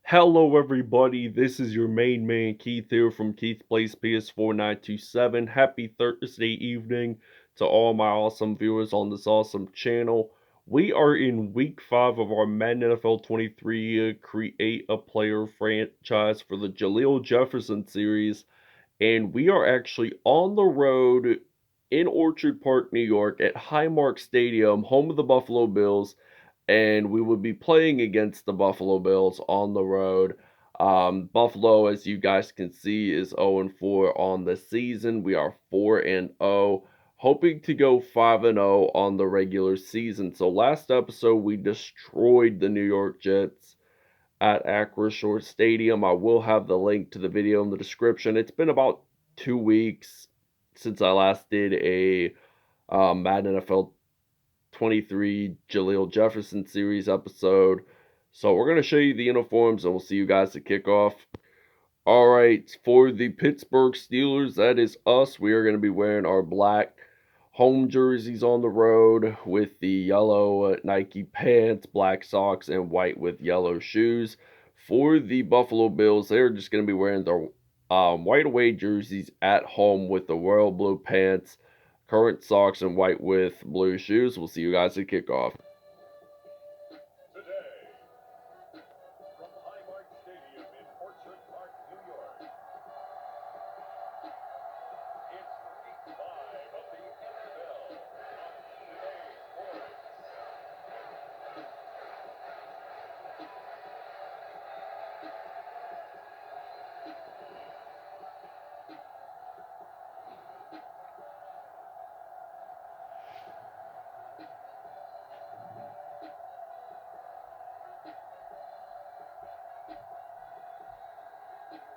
Hello everybody, this is your main man Keith here from Keith Plays PS4 927. Happy Thursday evening to all my awesome viewers on this awesome channel. We are in week 5 of our Madden NFL 23 Create a Player franchise for the Jahleel Jefferson series, and we are actually on the road in Orchard Park, New York at Highmark Stadium, home of the Buffalo Bills, and we would be playing against the Buffalo Bills on the road. Buffalo, as you guys can see, is 0-4 on the season. We are 4-0, hoping to go 5-0 on the regular season. So last episode, we destroyed the New York Jets at Acrisure Stadium. I will have the link to the video in the description. It's been about 2 weeks since I last did a Madden NFL 23 Jahleel Jefferson series episode. So we're going to show you the uniforms and we'll see you guys at kickoff. Alright, for the Pittsburgh Steelers, that is us. We are going to be wearing our black home jerseys on the road with the yellow Nike pants, black socks, and white with yellow shoes. For the Buffalo Bills, they're just going to be wearing their white away jerseys at home with the royal blue pants, current socks, and white with blue shoes. We'll see you guys at kickoff.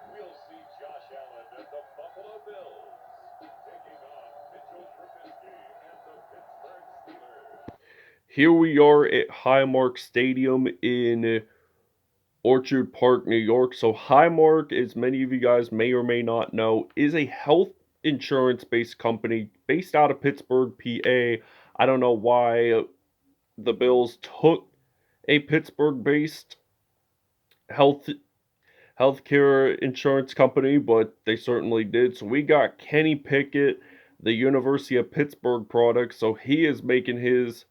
We'll see Josh Allen and the Buffalo Bills taking on Mitchell Trubisky and the Pittsburgh Steelers. Here we are at Highmark Stadium in Orchard Park, New York. So Highmark, as many of you guys may or may not know, is a health insurance-based company based out of Pittsburgh, PA. I don't know why the Bills took a Pittsburgh-based healthcare insurance company, but they certainly did. So we got Kenny Pickett, the University of Pittsburgh product. So he is making his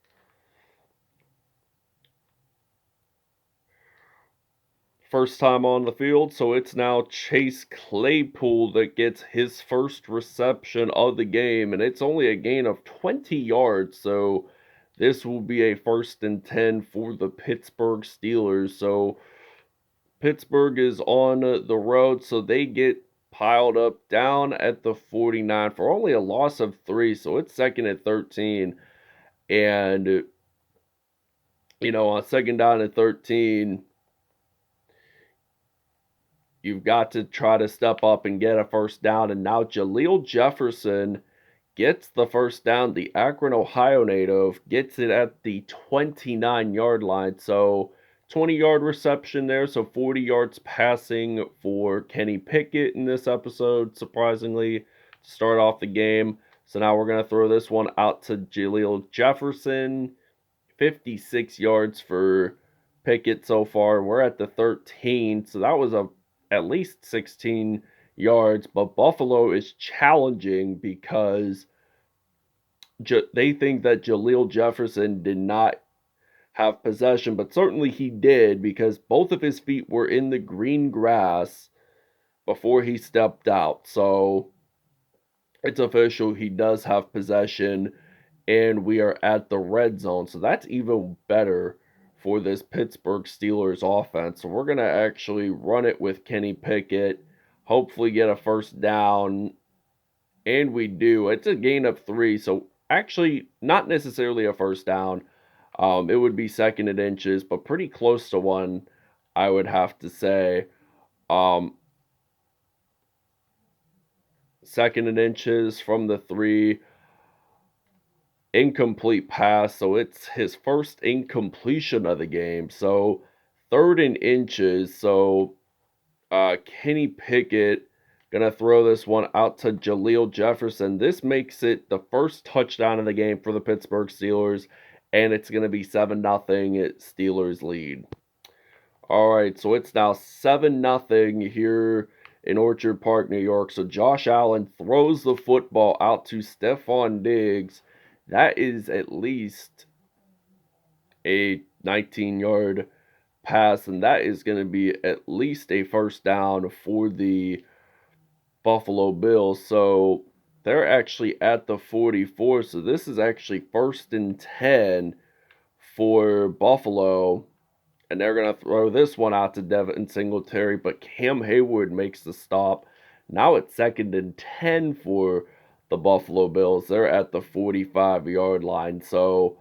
first time on the field. So it's now Chase Claypool that gets his first reception of the game, and it's only a gain of 20 yards. So this will be a 1st and 10 for the Pittsburgh Steelers. So Pittsburgh is on the road, so they get piled up down at the 49 for only a loss of 3. So it's 2nd and 13. And, on 2nd down and 13, you've got to try to step up and get a first down. And now Jahleel Jefferson gets the first down. The Akron, Ohio native gets it at the 29-yard line. So 20-yard reception there. So 40 yards passing for Kenny Pickett in this episode, surprisingly, to start off the game. So now we're going to throw this one out to Jahleel Jefferson. 56 yards for Pickett so far. We're at the 13. So that was at least 16 yards, but Buffalo is challenging because they think that Jahleel Jefferson did not have possession, but certainly he did because both of his feet were in the green grass before he stepped out. So it's official, he does have possession, and we are at the red zone. So that's even better for this Pittsburgh Steelers offense. So we're going to actually run it with Kenny Pickett, hopefully get a first down, and we do. It's a gain of 3, so actually not necessarily a first down. It would be 2nd and inches, but pretty close to one, I would have to say. 2nd and inches from the 3. Incomplete pass, so it's his first incompletion of the game. So 3rd and inches. So Kenny Pickett gonna throw this one out to Jahleel Jefferson. This makes it the first touchdown of the game for the Pittsburgh Steelers, and it's gonna be 7-0 Steelers lead. All right, so it's now 7-0 here in Orchard Park, New York. So Josh Allen throws the football out to Stephon Diggs. That is at least a 19-yard pass, and that is going to be at least a first down for the Buffalo Bills. So they're actually at the 44. So this is actually 1st and 10 for Buffalo. And they're going to throw this one out to Devin Singletary, but Cam Hayward makes the stop. Now it's 2nd and 10 for the Buffalo Bills. They're at the 45-yard line. So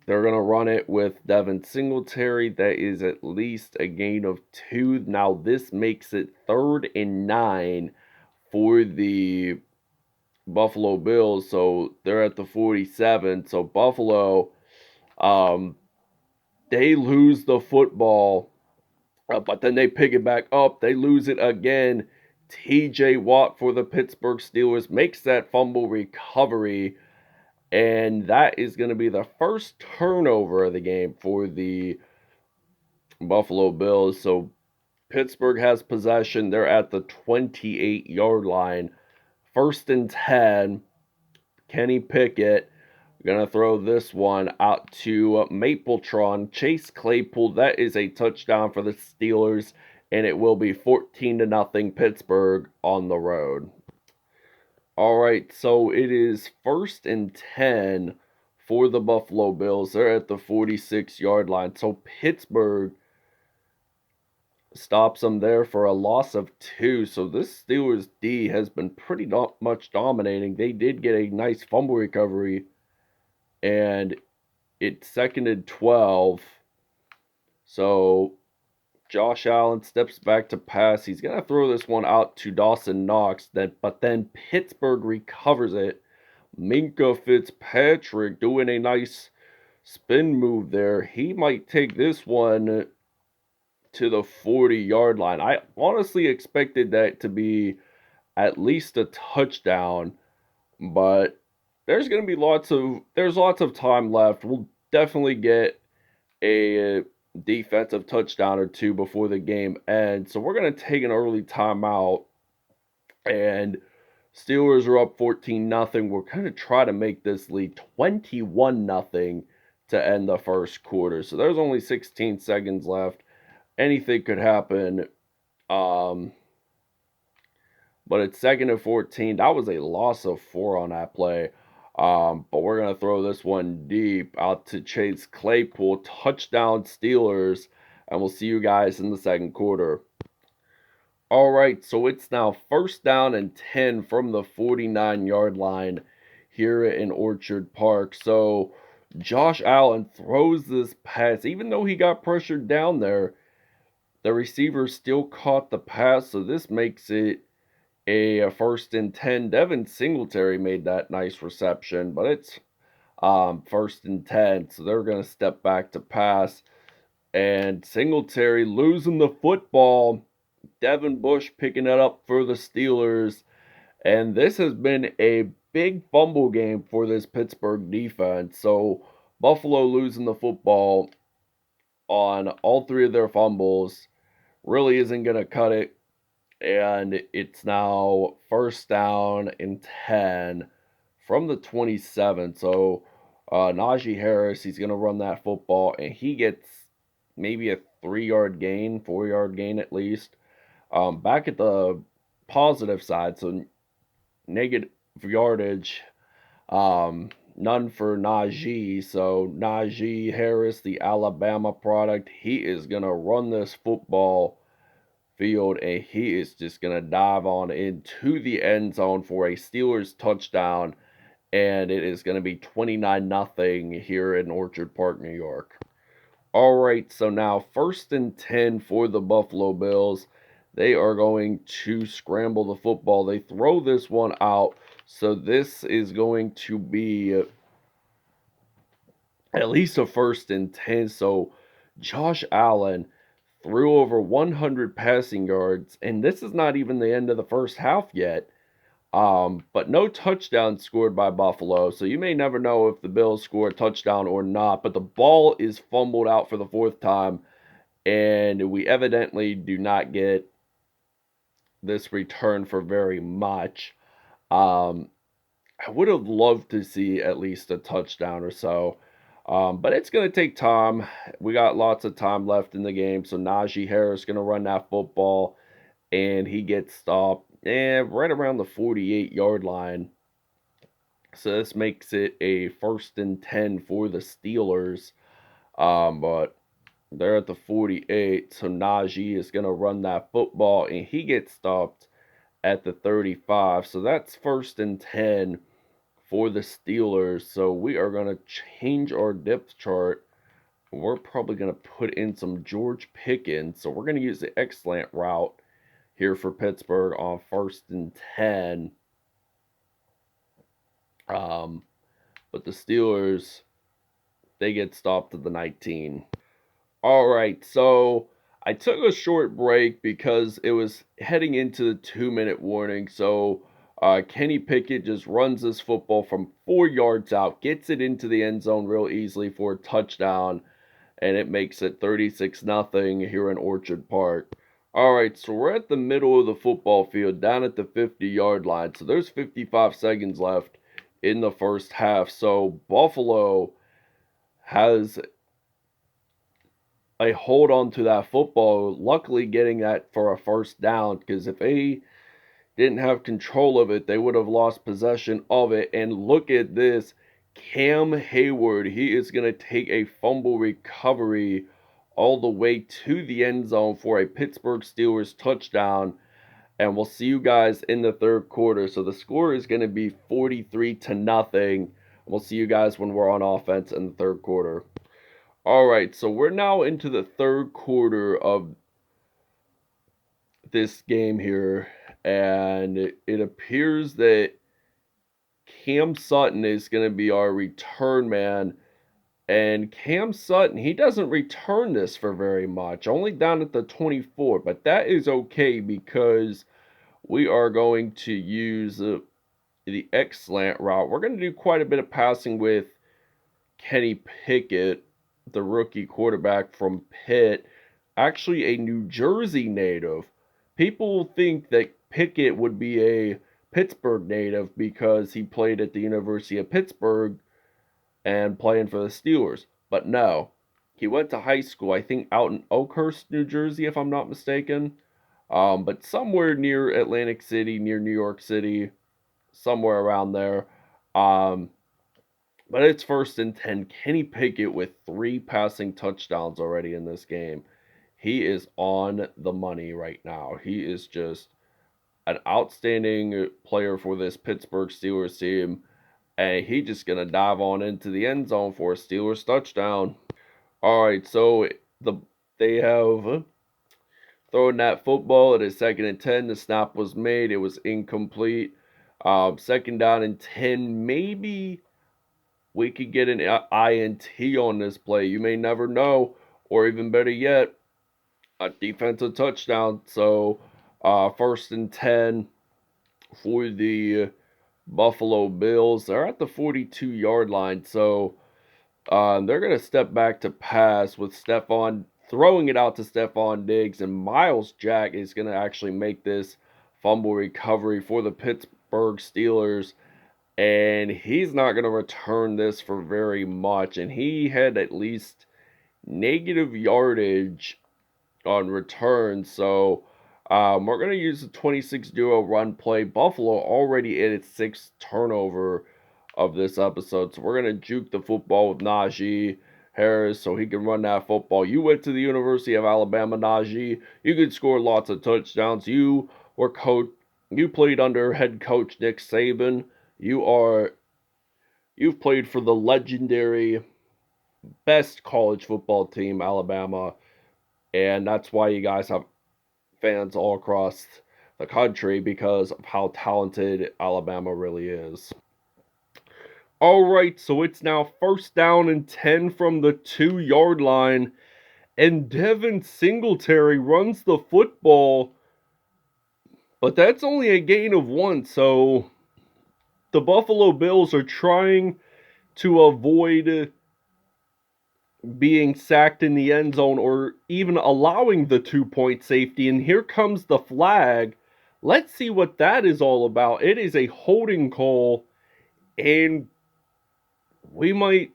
they're going to run it with Devin Singletary. That is at least a gain of 2. Now this makes it 3rd and 9 for the Buffalo Bills. So they're at the 47. So Buffalo, they lose the football, but then they pick it back up. They lose it again. TJ Watt for the Pittsburgh Steelers makes that fumble recovery, and that is going to be the first turnover of the game for the Buffalo Bills. So Pittsburgh has possession. They're at the 28-yard line. 1st and 10. Kenny Pickett going to throw this one out to Mapletron. Chase Claypool. That is a touchdown for the Steelers, and it will be 14-0 Pittsburgh on the road. All right, so it is 1st and 10 for the Buffalo Bills. They're at the 46-yard line. So Pittsburgh stops them there for a loss of 2. So this Steelers D has been pretty much dominating. They did get a nice fumble recovery, and it's 2nd and 12. So Josh Allen steps back to pass. He's going to throw this one out to Dawson Knox, but then Pittsburgh recovers it. Minka Fitzpatrick doing a nice spin move there. He might take this one to the 40-yard line. I honestly expected that to be at least a touchdown, but there's lots of time left. We'll definitely get a defensive touchdown or two before the game ends. So we're going to take an early timeout, and Steelers are up 14-0. We're going to try to make this lead 21-0 to end the first quarter. So there's only 16 seconds left. Anything could happen. But it's 2nd and 14. That was a loss of 4 on that play. But we're going to throw this one deep out to Chase Claypool. Touchdown Steelers. And we'll see you guys in the second quarter. All right, so it's now 1st and 10 from the 49-yard line here in Orchard Park. So Josh Allen throws this pass. Even though he got pressured down there, the receiver still caught the pass. So this makes it a 1st and 10. Devin Singletary made that nice reception, but it's 1st and 10. So they're going to step back to pass. And Singletary losing the football. Devin Bush picking it up for the Steelers. And this has been a big fumble game for this Pittsburgh defense. So Buffalo losing the football on all 3 of their fumbles really isn't going to cut it. And it's now 1st and 10 from the 27. So Najee Harris, he's going to run that football, and he gets maybe a 3-yard gain, 4-yard gain at least. Back at the positive side, so negative yardage, none for Najee. So Najee Harris, the Alabama product, he is going to run this football field, and he is just going to dive on into the end zone for a Steelers touchdown, and it is going to be 29-0 here in Orchard Park, New York. All right, so now 1st and 10 for the Buffalo Bills. They are going to scramble the football. They throw this one out, so this is going to be at least a 1st and 10. So Josh Allen threw over 100 passing yards, and this is not even the end of the first half yet. But no touchdown scored by Buffalo, so you may never know if the Bills score a touchdown or not. But the ball is fumbled out for the 4th time, and we evidently do not get this return for very much. Um, I would have loved to see at least a touchdown or so. But it's going to take time. We got lots of time left in the game. So Najee Harris going to run that football, and he gets stopped right around the 48-yard line. So this makes it a 1st and 10 for the Steelers. But they're at the 48. So Najee is going to run that football, and he gets stopped at the 35. So that's 1st and 10 for the Steelers. So we are going to change our depth chart. We're probably going to put in some George Pickens. So we're going to use the excellent route here for Pittsburgh on 1st and 10. But the Steelers, they get stopped at the 19. All right, so I took a short break because it was heading into the 2-minute warning. So Kenny Pickett just runs this football from 4 yards out, gets it into the end zone real easily for a touchdown, and it makes it 36-0 here in Orchard Park. All right, so we're at the middle of the football field, down at the 50-yard line. So there's 55 seconds left in the first half. So Buffalo has a hold on to that football, luckily getting that for a first down, because if they didn't have control of it, they would have lost possession of it. And look at this. Cam Hayward, he is going to take a fumble recovery all the way to the end zone for a Pittsburgh Steelers touchdown. And we'll see you guys in the third quarter. So the score is going to be 43-0. We'll see you guys when we're on offense in the third quarter. All right, so we're now into the third quarter of this game here, and it appears that Cam Sutton is going to be our return man. And Cam Sutton, he doesn't return this for very much, only down at the 24, but that is okay because we are going to use the X-slant route. We're going to do quite a bit of passing with Kenny Pickett, the rookie quarterback from Pitt, actually a New Jersey native. People think that Pickett would be a Pittsburgh native because he played at the University of Pittsburgh and playing for the Steelers. But no, he went to high school, I think, out in Oakhurst, New Jersey, if I'm not mistaken. But somewhere near Atlantic City, near New York City, somewhere around there. But it's 1st and 10. Kenny Pickett with 3 passing touchdowns already in this game. He is on the money right now. He is just an outstanding player for this Pittsburgh Steelers team. And he's just going to dive on into the end zone for a Steelers touchdown. All right, so they have thrown that football. It is 2nd and 10. The snap was made. It was incomplete. 2nd down and 10. Maybe we could get an INT on this play. You may never know. Or even better yet, a defensive touchdown. So 1st and 10 for the Buffalo Bills. They're at the 42-yard line. So they're going to step back to pass with Stephon throwing it out to Stephon Diggs. And Miles Jack is going to actually make this fumble recovery for the Pittsburgh Steelers. And he's not going to return this for very much. And he had at least negative yardage on return. So we're going to use the 26-0 run play. Buffalo already at its 6th turnover of this episode. So we're going to juke the football with Najee Harris so he can run that football. You went to the University of Alabama, Najee. You could score lots of touchdowns. You played under head coach Nick Saban. You've played for the legendary best college football team, Alabama, and that's why you guys have fans all across the country because of how talented Alabama really is. All right, so it's now 1st down and 10 from the 2-yard line, and Devin Singletary runs the football, but that's only a gain of 1, so the Buffalo Bills are trying to avoid being sacked in the end zone or even allowing the 2-point safety. And here comes the flag. Let's see what that is all about. It is a holding call, and we might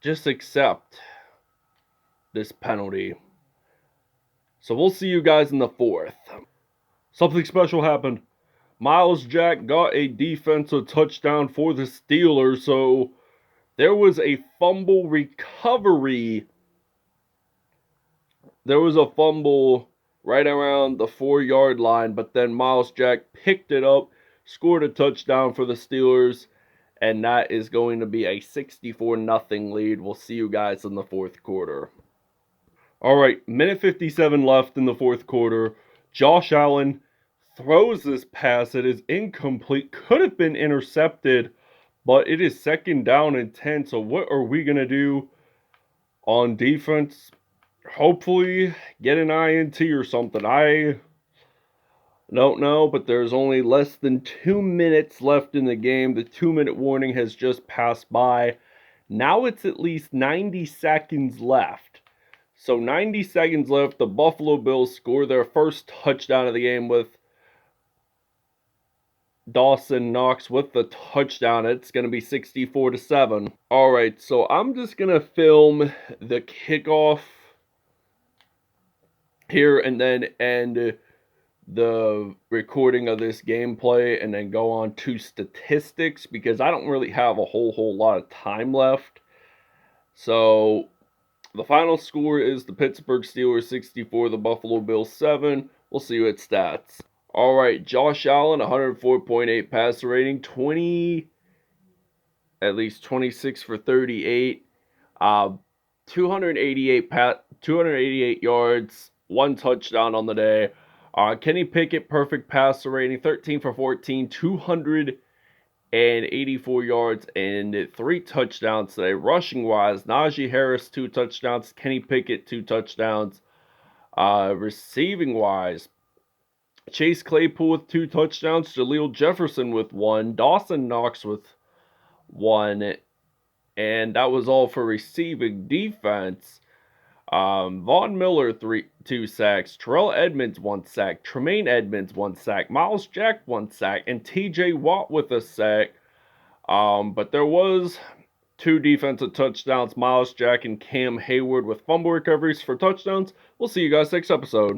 just accept this penalty. So we'll see you guys in the fourth. Something special happened. Miles Jack got a defensive touchdown for the Steelers, so there was a fumble recovery. There was a fumble right around the 4-yard line, but then Miles Jack picked it up, scored a touchdown for the Steelers, and that is going to be a 64-0 lead. We'll see you guys in the fourth quarter. All right, minute 57 left in the fourth quarter. Josh Allen throws this pass. It is incomplete. Could have been intercepted, but it is 2nd down and 10. So what are we going to do on defense? Hopefully get an INT or something. I don't know, but there's only less than 2 minutes left in the game. The 2-minute warning has just passed by. Now it's at least 90 seconds left. So 90 seconds left. The Buffalo Bills score their first touchdown of the game with Dawson Knox with the touchdown. It's going to be 64-7. All right, so I'm just going to film the kickoff here and then end the recording of this gameplay and then go on to statistics because I don't really have a whole lot of time left. So the final score is the Pittsburgh Steelers 64, the Buffalo Bills 7. We'll see you at stats. All right, Josh Allen, 104.8 passer rating, at least 26 for 38, 288 yards, 1 touchdown on the day. Kenny Pickett, perfect passer rating, 13 for 14, 284 yards and 3 touchdowns today. Rushing wise, Najee Harris 2 touchdowns, Kenny Pickett 2 touchdowns. Receiving wise, Chase Claypool with 2 touchdowns, Jahleel Jefferson with 1, Dawson Knox with 1, and that was all for receiving. Defense, Von Miller 2 sacks, Terrell Edmonds 1 sack, Tremaine Edmonds 1 sack, Miles Jack 1 sack, and TJ Watt with a sack. But there was 2 defensive touchdowns, Miles Jack and Cam Hayward with fumble recoveries for touchdowns. We'll see you guys next episode.